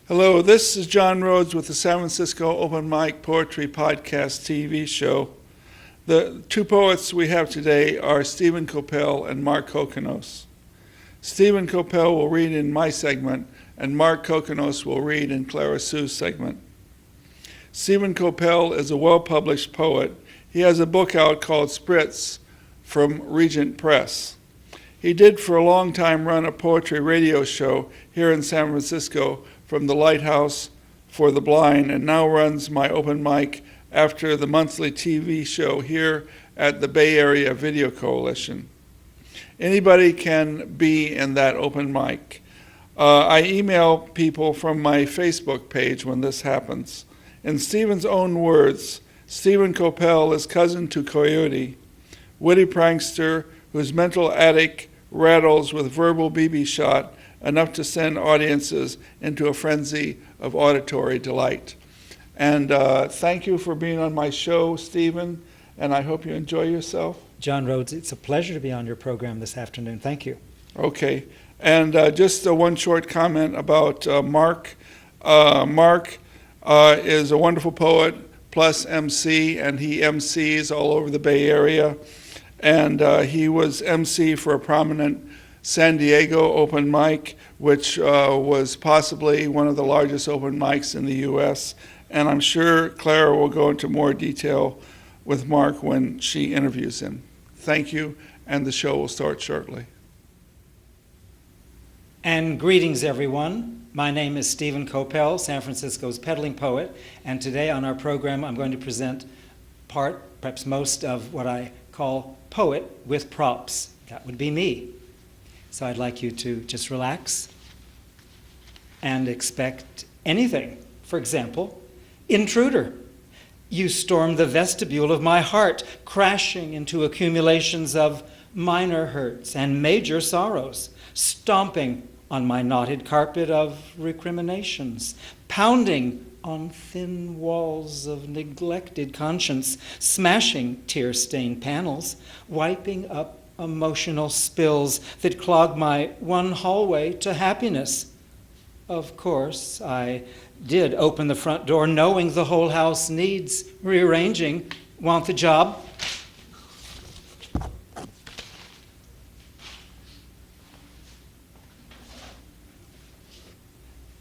Hello, this is John Rhodes with the San Francisco Open Mic Poetry Podcast TV show. The two poets we have today are Stephen Kopel and Marc Kockinos. Stephen Kopel will read in my segment, and Marc Kockinos will read in Clara Sue's segment. Stephen Kopel is a well-published poet. He has a book out called Spritz from Regent Press. He did for a long time run a poetry radio show here in San Francisco from the Lighthouse for the Blind, and now runs my open mic after the monthly TV show here at the Bay Area Video Coalition. Anybody can be in that open mic. I email people from my Facebook page when this happens. In Stephen's own words, Stephen Kopel is cousin to Coyote, witty prankster whose mental attic rattles with verbal BB shot enough to send audiences into a frenzy of auditory delight. And thank you for being on my show, Stephen, and I hope you enjoy yourself. John Rhodes, it's a pleasure to be on your program this afternoon. Thank you. Okay, and just one short comment about Marc. Marc is a wonderful poet plus MC, and he MCs all over the Bay Area. And he was MC for a prominent San Diego open mic, which was possibly one of the largest open mics in the U.S. And I'm sure Clara will go into more detail with Marc when she interviews him. Thank you, and the show will start shortly. And greetings, everyone. My name is Stephen Kopel, San Francisco's peddling poet, and today on our program I'm going to present part, perhaps most, of what I call poet with props. That would be me. So I'd like you to just relax and expect anything. For example, intruder. You storm the vestibule of my heart, crashing into accumulations of minor hurts and major sorrows, stomping on my knotted carpet of recriminations, pounding on thin walls of neglected conscience, smashing tear-stained panels, wiping up emotional spills that clog my one hallway to happiness. Of course, I did open the front door knowing the whole house needs rearranging. Want the job?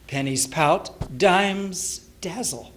Pennies pout, dimes dazzle.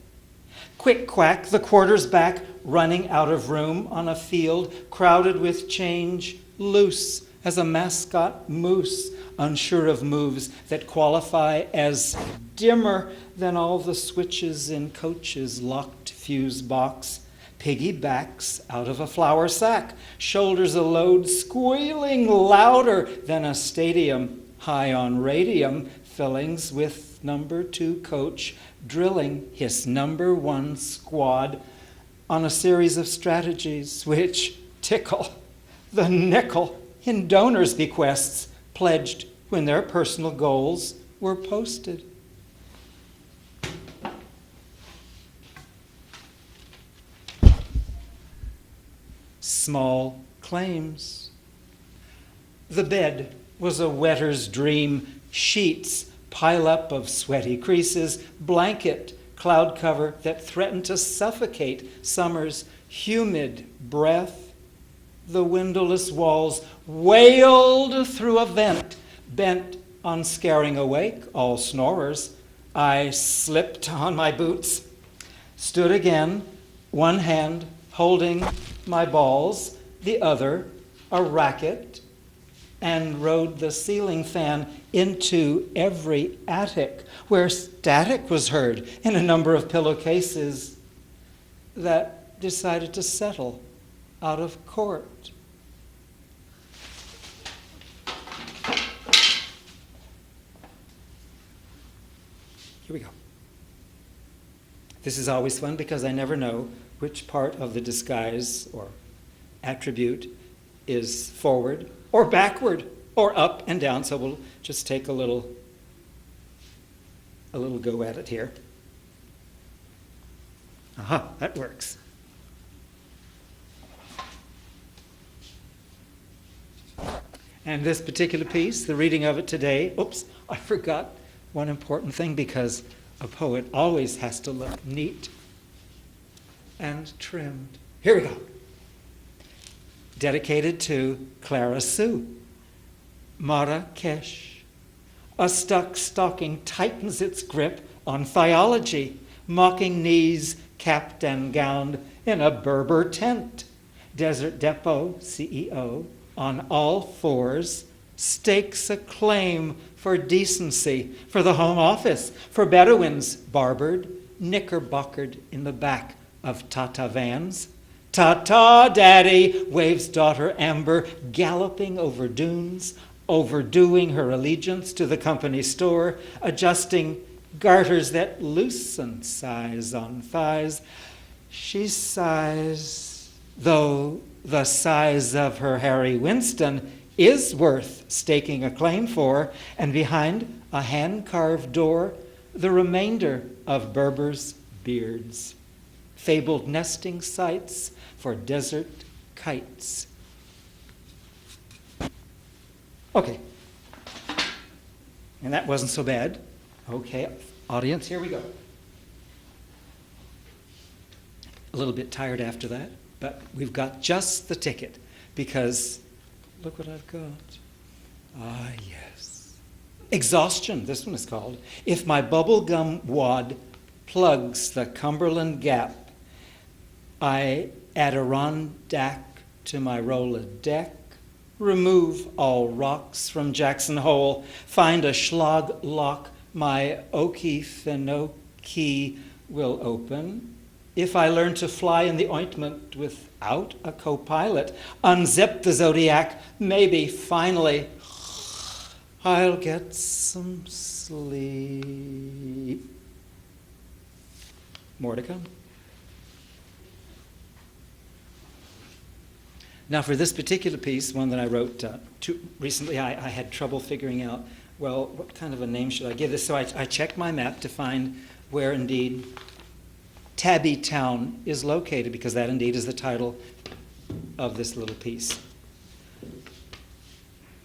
Quick quack, the quarter's back, running out of room on a field crowded with change, loose as a mascot moose, unsure of moves that qualify as dimmer than all the switches in coach's locked fuse box. Piggybacks out of a flour sack, shoulders a load, squealing louder than a stadium high on radium, fillings with number 2 coach drilling his number 1 squad on a series of strategies which tickle the nickel in donors' bequests pledged when their personal goals were posted. Small claims. The bed was a wetter's dream. Sheets pile up of sweaty creases, blanket cloud cover that threatened to suffocate summer's humid breath. The windowless walls wailed through a vent, bent on scaring awake all snorers. I slipped on my boots, stood again, one hand holding my balls, the other a racket, and rode the ceiling fan into every attic where static was heard in a number of pillowcases that decided to settle out of court. Here we go. This is always fun because I never know which part of the disguise or attribute is forward or backward or up and down, so we'll just take a little go at it here. Aha, that works. And this particular piece, the reading of it today, oops, I forgot one important thing, because a poet always has to look neat and trimmed. Here we go. Dedicated to Clara Sue. Marrakesh. A stuck stocking tightens its grip on theology, mocking knees capped and gowned in a Berber tent. Desert Depot CEO on all fours stakes a claim for decency, for the home office, for Bedouins barbered, knickerbockered in the back of Tata vans. Ta-ta, Daddy, waves daughter Amber, galloping over dunes, overdoing her allegiance to the company store, adjusting garters that loosen size on thighs. She sighs, though the size of her Harry Winston is worth staking a claim for, and behind a hand-carved door, the remainder of Berber's beards. Fabled nesting sites for desert kites. Okay. And that wasn't so bad. Okay, audience, here we go. A little bit tired after that, but we've got just the ticket, because look what I've got. Ah, yes. Exhaustion, this one is called. If my bubblegum wad plugs the Cumberland Gap, I Adirondack to my Rolodeck, remove all rocks from Jackson Hole, find a schlag lock my Okefenokee will open. If I learn to fly in the ointment without a co-pilot, unzip the Zodiac, maybe finally I'll get some sleep. More to come. Now, for this particular piece, one that I wrote recently, I had trouble figuring out, well, what kind of a name should I give this? So I checked my map to find where, indeed, Tabby Town is located, because that, indeed, is the title of this little piece.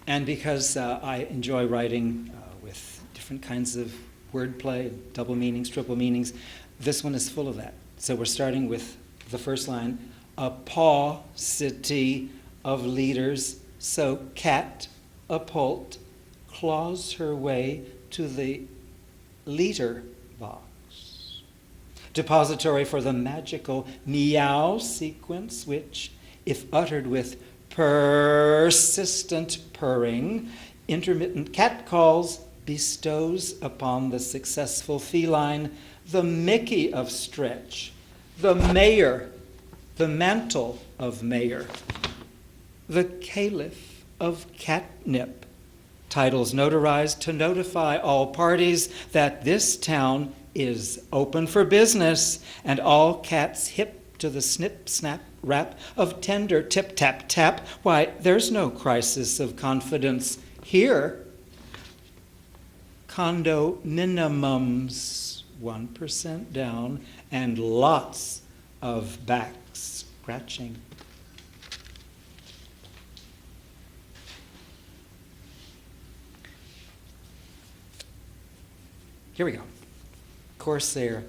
And because I enjoy writing with different kinds of wordplay, double meanings, triple meanings, this one is full of that. So we're starting with the first line. A paucity of leaders, so cat apult claws her way to the leader box, depository for the magical meow sequence, which, if uttered with persistent purring, intermittent catcalls, bestows upon the successful feline the Mickey of stretch, the mayor, the mantle of mayor, the caliph of catnip, titles notarized to notify all parties that this town is open for business, and all cats hip to the snip-snap rap of tender tip-tap-tap. Why, there's no crisis of confidence here. Condo minimums 1% down, and lots of back scratching. Here we go. Corsair.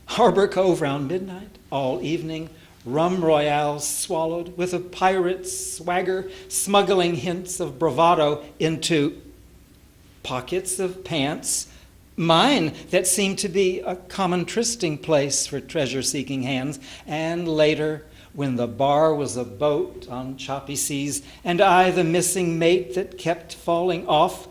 Harbor Cove round midnight, all evening, rum royales swallowed with a pirate's swagger, smuggling hints of bravado into pockets of pants, mine that seemed to be a common trysting place for treasure-seeking hands, and later, when the bar was a boat on choppy seas, and I the missing mate that kept falling off,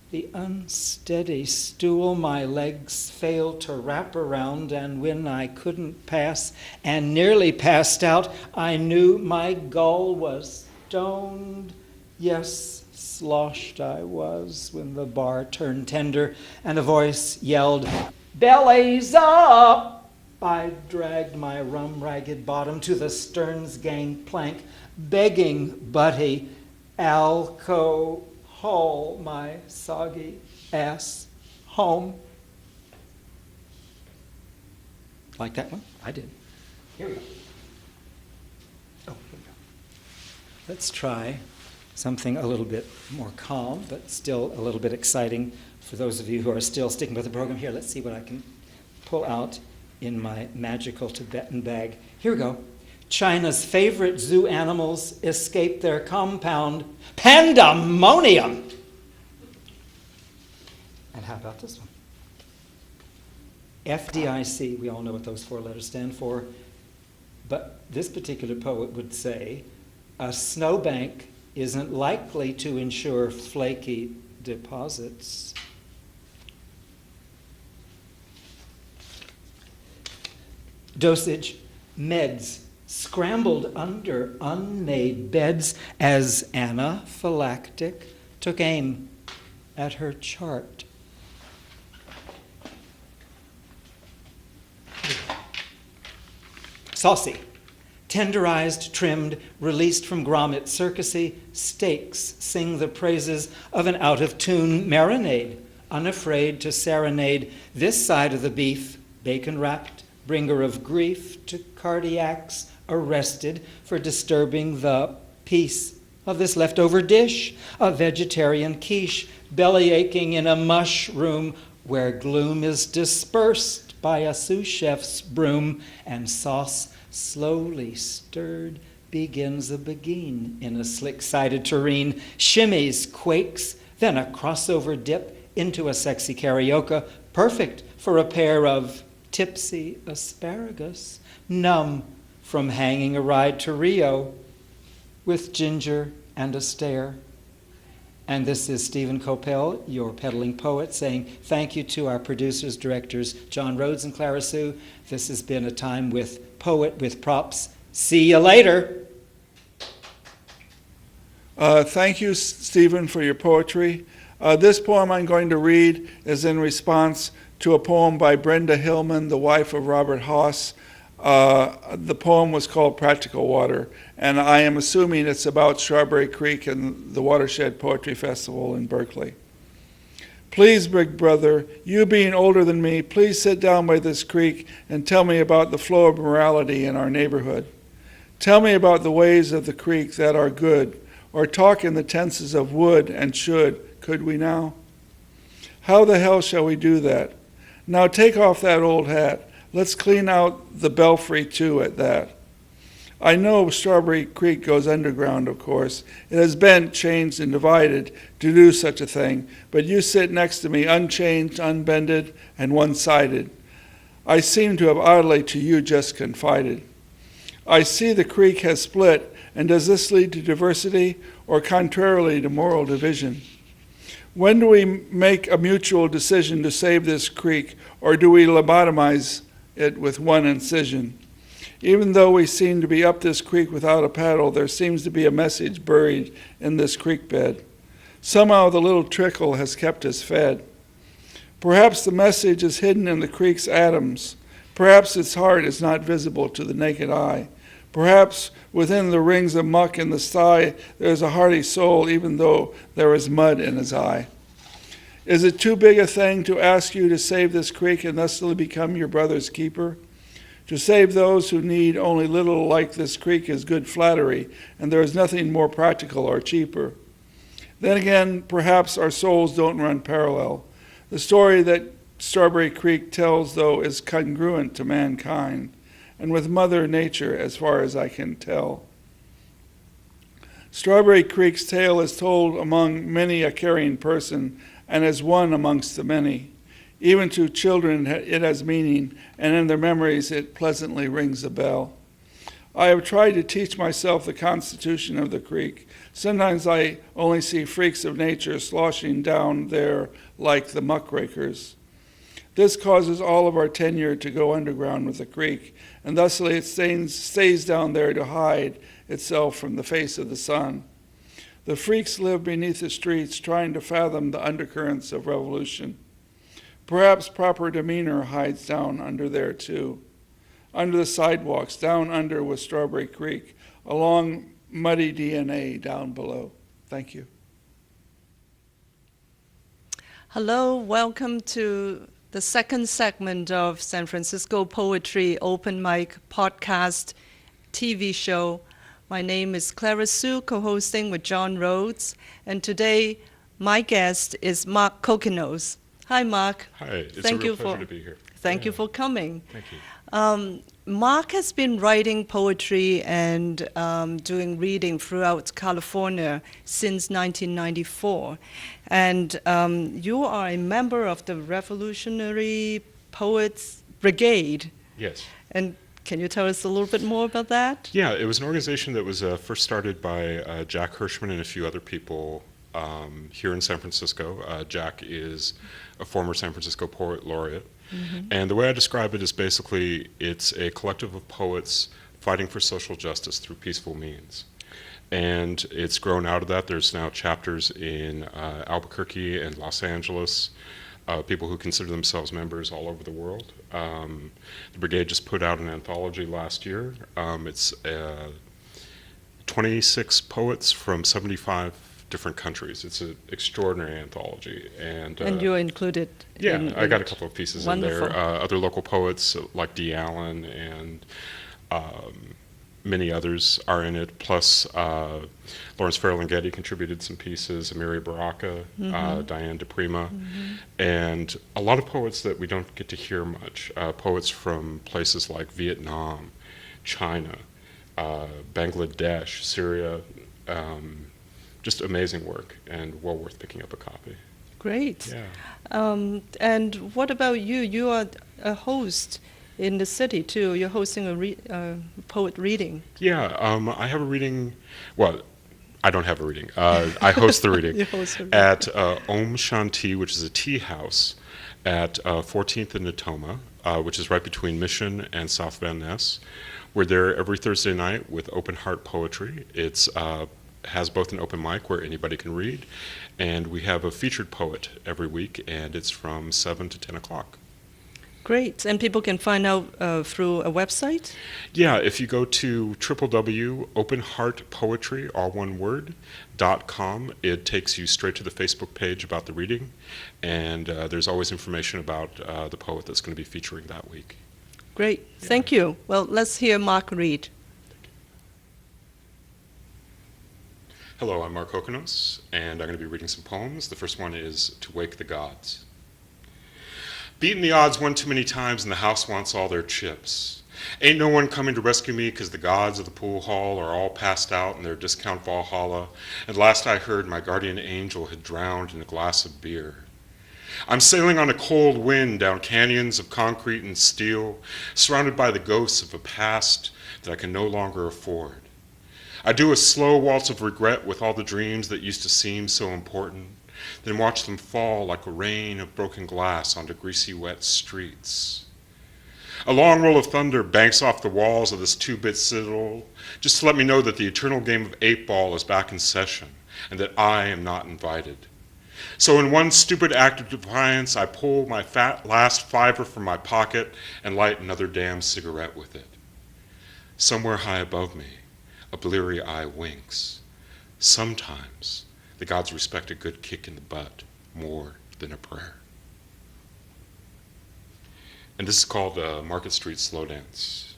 the unsteady stool my legs failed to wrap around, and when I couldn't pass and nearly passed out, I knew my gull was stoned. Yes, sloshed I was when the bar turned tender and a voice yelled, "Bellies up!" I dragged my rum-ragged bottom to the stern's gangplank, begging Buddy, alcohol my soggy ass home. Like that one? I did. Here we go. Oh, here we go. Let's try something a little bit more calm, but still a little bit exciting for those of you who are still sticking with the program. Here, let's see what I can pull out in my magical Tibetan bag. Here we go. China's favorite zoo animals escape their compound. Pandemonium! And how about this one? FDIC, we all know what those 4 letters stand for, but this particular poet would say, a snowbank isn't likely to ensure flaky deposits. Dosage, meds scrambled under unmade beds as anaphylactic took aim at her chart. Saucy, tenderized, trimmed, released from grommet circusy, steaks sing the praises of an out-of-tune marinade, unafraid to serenade this side of the beef, bacon-wrapped, bringer of grief to cardiacs arrested for disturbing the peace of this leftover dish, a vegetarian quiche, belly aching in a mushroom where gloom is dispersed by a sous chef's broom, and sauce slowly stirred begins a beguine in a slick-sided tureen, shimmies, quakes, then a crossover dip into a sexy carioca, perfect for a pair of tipsy asparagus, numb from hanging a ride to Rio, with ginger and a stare. And this is Stephen Kopel, your peddling poet, saying thank you to our producers, directors, John Rhodes and Clara Sue. This has been a time with Poet with Props. See you later. Thank you, Stephen, for your poetry. This poem I'm going to read is in response to a poem by Brenda Hillman, the wife of Robert Haas. The poem was called Practical Water, and I am assuming it's about Strawberry Creek and the Watershed Poetry Festival in Berkeley. Please, big brother, you being older than me, please sit down by this creek and tell me about the flow of morality in our neighborhood. Tell me about the ways of the creek that are good, or talk in the tenses of would and should, could we now? How the hell shall we do that? Now take off that old hat. Let's clean out the belfry, too, at that. I know Strawberry Creek goes underground, of course. It has been changed and divided to do such a thing, but you sit next to me unchanged, unbended, and one-sided. I seem to have oddly to you just confided. I see the creek has split, and does this lead to diversity or contrarily to moral division? When do we make a mutual decision to save this creek, or do we lobotomize it with one incision? Even though we seem to be up this creek without a paddle, there seems to be a message buried in this creek bed. Somehow the little trickle has kept us fed. Perhaps the message is hidden in the creek's atoms. Perhaps its heart is not visible to the naked eye. Perhaps within the rings of muck in the sty there is a hearty soul, even though there is mud in his eye. Is it too big a thing to ask you to save this creek and thusly become your brother's keeper? To save those who need only little like this creek is good flattery, and there is nothing more practical or cheaper. Then again, perhaps our souls don't run parallel. The story that Strawberry Creek tells, though, is congruent to mankind, and with Mother Nature as far as I can tell. Strawberry Creek's tale is told among many a caring person, and as one amongst the many. Even to children it has meaning, and in their memories it pleasantly rings a bell. I have tried to teach myself the constitution of the creek. Sometimes I only see freaks of nature sloshing down there like the muckrakers. This causes all of our tenure to go underground with the creek, and thusly it stays down there to hide itself from the face of the sun. The freaks live beneath the streets, trying to fathom the undercurrents of revolution. Perhaps proper demeanor hides down under there too. Under the sidewalks, down under with Strawberry Creek, along muddy DNA down below. Thank you. Hello, welcome to the second segment of San Francisco Poetry Open Mic Podcast TV show. My name is Clara Sue, co-hosting with John Rhodes, and today my guest is Marc Kockinos. Hi, Marc. Hi, it's Thank a real you pleasure for- to be here. Thank you Yeah. for coming. Thank you. Marc has been writing poetry and doing reading throughout California since 1994. And you are a member of the Revolutionary Poets Brigade. Yes. And can you tell us a little bit more about that? Yeah, it was an organization that was first started by Jack Hirschman and a few other people here in San Francisco. Jack is a former San Francisco Poet Laureate. And the way I describe it is basically it's a collective of poets fighting for social justice through peaceful means. And it's grown out of that. There's now chapters in Albuquerque and Los Angeles, people who consider themselves members all over the world. The Brigade just put out an anthology last year. It's 26 poets from 75 different countries. It's an extraordinary anthology. And You're included. yeah, I got a couple of pieces Wonderful. in there. Other local poets like Dee Allen and many others are in it. Plus, Lawrence Ferlinghetti contributed some pieces, Amiri Baraka, Diane DePrima, and a lot of poets that we don't get to hear much. Poets from places like Vietnam, China, Bangladesh, Syria. Just amazing work and well worth picking up a copy. Great. Yeah. And what about you? You are a host in the city too. You're hosting a poet reading. Yeah, I have a reading. Well, I don't have a reading. I host the reading You host a reading. at Om Shanti, which is a tea house at 14th and Natoma, which is right between Mission and South Van Ness. We're there every Thursday night with open heart poetry. It's has both an open mic where anybody can read, and we have a featured poet every week, and it's from 7 to 10 o'clock. Great. And people can find out through a website? Yeah, if you go to www.openheartpoetry, all one word, .com, it takes you straight to the Facebook page about the reading, and there's always information about the poet that's going to be featuring that week. Great. Thank you. Well, let's hear Marc read. Hello, I'm Marc Kockinos, and I'm going to be reading some poems. The first one is To Wake the Gods. Beaten the odds one too many times and the house wants all their chips. Ain't no one coming to rescue me because the gods of the pool hall are all passed out in their discount Valhalla, and last I heard my guardian angel had drowned in a glass of beer. I'm sailing on a cold wind down canyons of concrete and steel, surrounded by the ghosts of a past that I can no longer afford. I do a slow waltz of regret with all the dreams that used to seem so important, then watch them fall like a rain of broken glass onto greasy, wet streets. A long roll of thunder banks off the walls of this two-bit citadel, just to let me know that the eternal game of 8-ball is back in session, and that I am not invited. So in one stupid act of defiance, I pull my fat last fiver from my pocket and light another damn cigarette with it. Somewhere high above me, a bleary eye winks. Sometimes the gods respect a good kick in the butt more than a prayer. And this is called Market Street Slow Dance.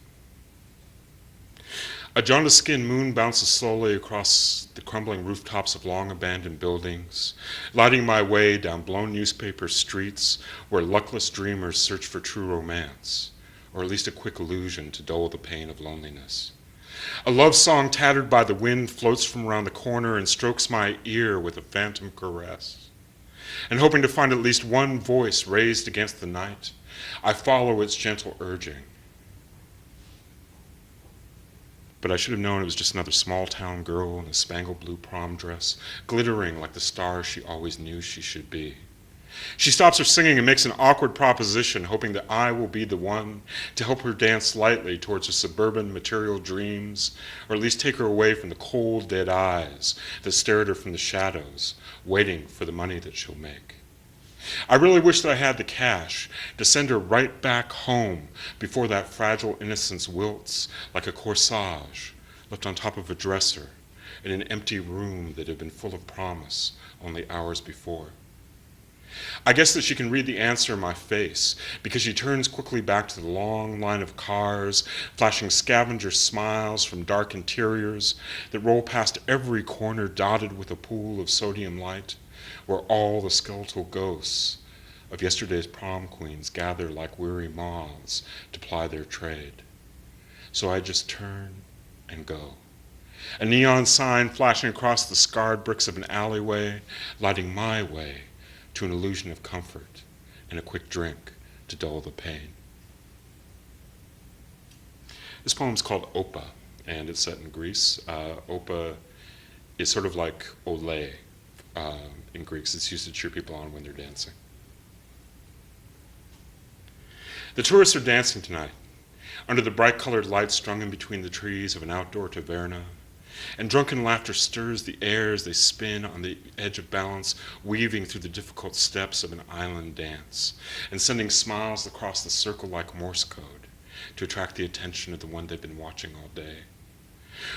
A jaundiced-skinned moon bounces slowly across the crumbling rooftops of long-abandoned buildings, lighting my way down blown newspaper streets where luckless dreamers search for true romance, or at least a quick illusion to dull the pain of loneliness. A love song tattered by the wind floats from around the corner and strokes my ear with a phantom caress. And hoping to find at least one voice raised against the night, I follow its gentle urging. But I should have known it was just another small-town girl in a spangled blue prom dress, glittering like the star she always knew she should be. She stops her singing and makes an awkward proposition, hoping that I will be the one to help her dance lightly towards her suburban material dreams, or at least take her away from the cold, dead eyes that stare at her from the shadows, waiting for the money that she'll make. I really wish that I had the cash to send her right back home before that fragile innocence wilts like a corsage left on top of a dresser in an empty room that had been full of promise only hours before. I guess that she can read the answer in my face, because she turns quickly back to the long line of cars, flashing scavenger smiles from dark interiors that roll past every corner dotted with a pool of sodium light, where all the skeletal ghosts of yesterday's prom queens gather like weary moths to ply their trade. So I just turn and go. A neon sign flashing across the scarred bricks of an alleyway, lighting my way to an illusion of comfort and a quick drink to dull the pain. This poem's called Opa, and it's set in Greece. Opa is sort of like ole in Greeks. It's used to cheer people on when they're dancing. The tourists are dancing tonight under the bright-colored lights strung in between the trees of an outdoor taverna, and drunken laughter stirs the air as they spin on the edge of balance, weaving through the difficult steps of an island dance, and sending smiles across the circle like Morse code to attract the attention of the one they've been watching all day.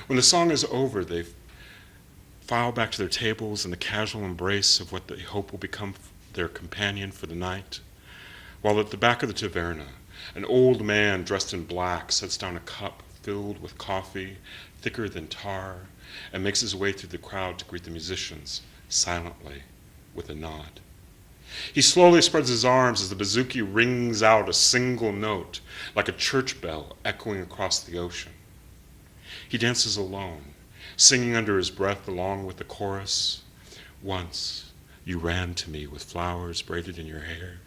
When the song is over, they file back to their tables in the casual embrace of what they hope will become their companion for the night, while at the back of the taverna, an old man dressed in black sets down a cup filled with coffee, thicker than tar, and makes his way through the crowd to greet the musicians, silently, with a nod. He slowly spreads his arms as the bouzouki rings out a single note, like a church bell echoing across the ocean. He dances alone, singing under his breath along with the chorus, "Once you ran to me with flowers braided in your hair,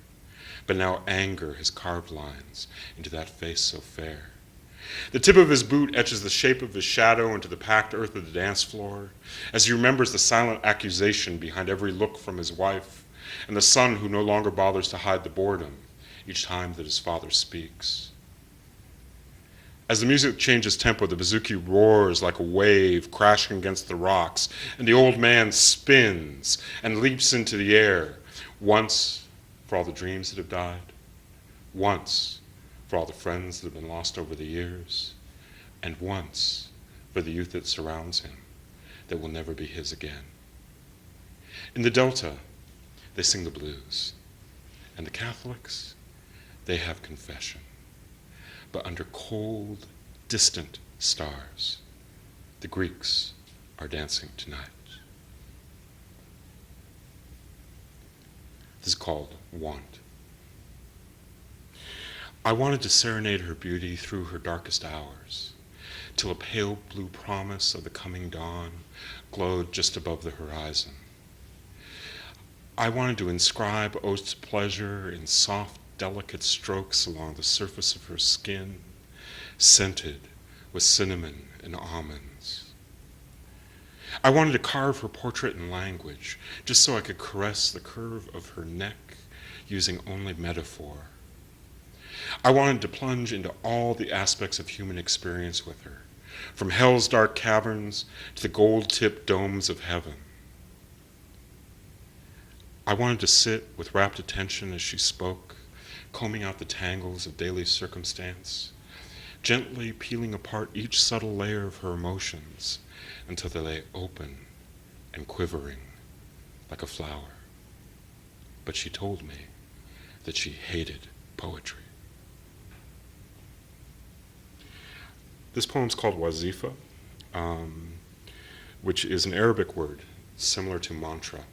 but now anger has carved lines into that face so fair." The tip of his boot etches the shape of his shadow into the packed earth of the dance floor, as he remembers the silent accusation behind every look from his wife, and the son who no longer bothers to hide the boredom each time that his father speaks. As the music changes tempo, the bouzouki roars like a wave crashing against the rocks, and the old man spins and leaps into the air, once for all the dreams that have died, once for all the friends that have been lost over the years, and once for the youth that surrounds him that will never be his again. In the Delta, they sing the blues, and the Catholics, they have confession. But under cold, distant stars, the Greeks are dancing tonight. This is called Want. I wanted to serenade her beauty through her darkest hours, till a pale blue promise of the coming dawn glowed just above the horizon. I wanted to inscribe oaths of pleasure in soft, delicate strokes along the surface of her skin, scented with cinnamon and almonds. I wanted to carve her portrait in language, just so I could caress the curve of her neck using only metaphor. I wanted to plunge into all the aspects of human experience with her, from hell's dark caverns to the gold-tipped domes of heaven. I wanted to sit with rapt attention as she spoke, combing out the tangles of daily circumstance, gently peeling apart each subtle layer of her emotions until they lay open and quivering like a flower. But she told me that she hated poetry. This poem's called Wazifa, which is an Arabic word similar to mantra.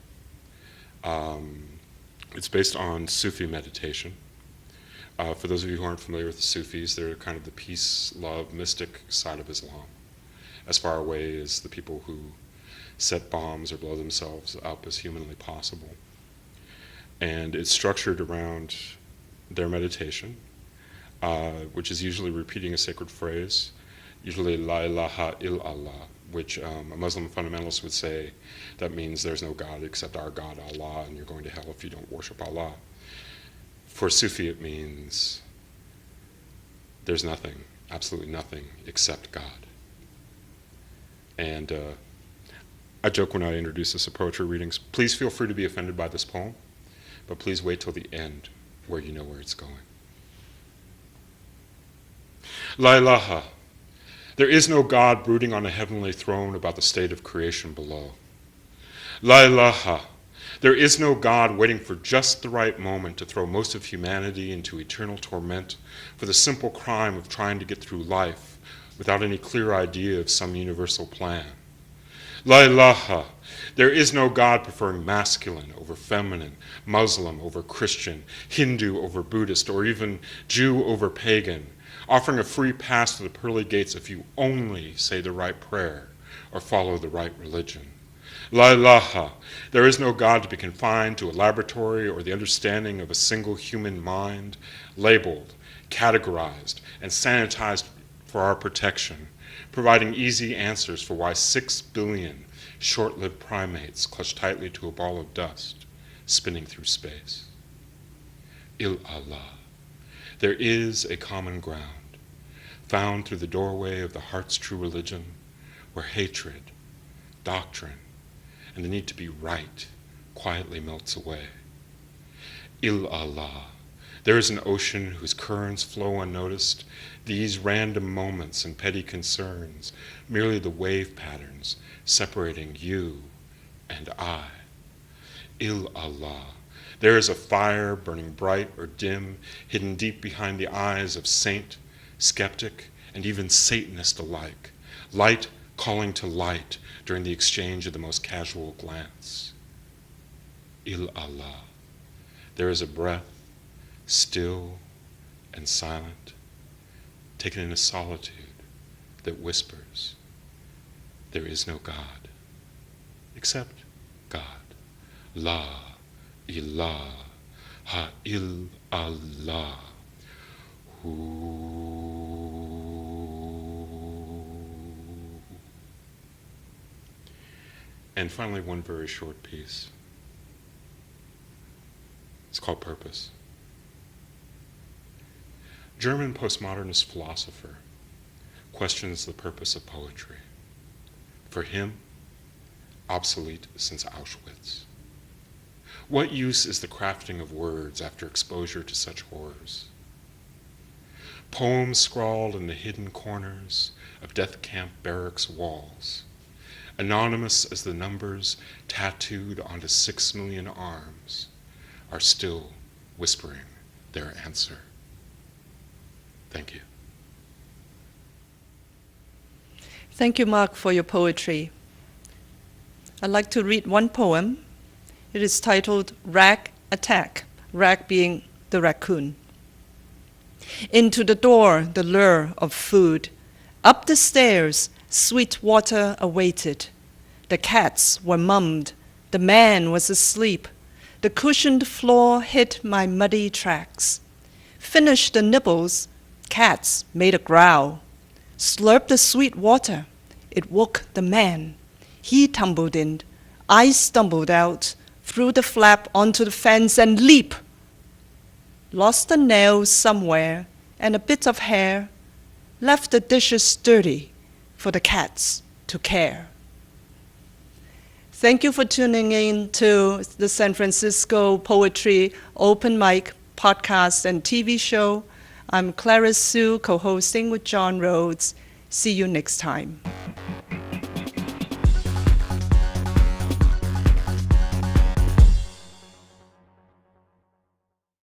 It's based on Sufi meditation. For those of you who aren't familiar with the Sufis, they're kind of the peace, love, mystic side of Islam, as far away as the people who set bombs or blow themselves up as humanly possible. And it's structured around their meditation, which is usually repeating a sacred phrase, usually La ilaha illallah, which a Muslim fundamentalist would say that means there's no God except our God, Allah, and you're going to hell if you don't worship Allah. For Sufi, it means there's nothing, absolutely nothing, except God. And I joke when I introduce this at poetry readings, please feel free to be offended by this poem, but please wait till the end where you know where it's going. La ilaha. There is no God brooding on a heavenly throne about the state of creation below. La ilaha. There is no God waiting for just the right moment to throw most of humanity into eternal torment for the simple crime of trying to get through life without any clear idea of some universal plan. La ilaha, there is no God preferring masculine over feminine, Muslim over Christian, Hindu over Buddhist, or even Jew over pagan, offering a free pass to the pearly gates if you only say the right prayer or follow the right religion. La ilaha, there is no God to be confined to a laboratory or the understanding of a single human mind, labeled, categorized, and sanitized for our protection, providing easy answers for why 6 billion short-lived primates clutch tightly to a ball of dust spinning through space. Il-Allah, there is a common ground, found through the doorway of the heart's true religion, where hatred, doctrine, and the need to be right quietly melts away. Il-Allah, there is an ocean whose currents flow unnoticed, these random moments and petty concerns, merely the wave patterns separating you and I. Il-Allah, there is a fire burning bright or dim, hidden deep behind the eyes of saint, skeptic, and even Satanist alike, light calling to light during the exchange of the most casual glance. Il-Allah, there is a breath, still and silent, taken in a solitude that whispers, there is no God, except God. La ilaha illallah. And finally, one very short piece. It's called Purpose. German postmodernist philosopher questions the purpose of poetry. For him, obsolete since Auschwitz. What use is the crafting of words after exposure to such horrors? Poems scrawled in the hidden corners of death camp barracks walls, anonymous as the numbers tattooed onto 6 million arms, are still whispering their answer. Thank you. Thank you, Mark, for your poetry. I'd like to read one poem. It is titled Rag Attack, rag being the raccoon. Into the door, the lure of food. Up the stairs, sweet water awaited. The cats were mummed. The man was asleep. The cushioned floor hid my muddy tracks. Finished the nibbles, cats made a growl. Slurped the sweet water. It woke the man. He tumbled in. I stumbled out, through the flap onto the fence and leap. Lost a nail somewhere and a bit of hair. Left the dishes dirty for the cats to care. Thank you for tuning in to the San Francisco Poetry Open Mic podcast and TV show. I'm Clara Sue, co-hosting with John Rhodes. See you next time.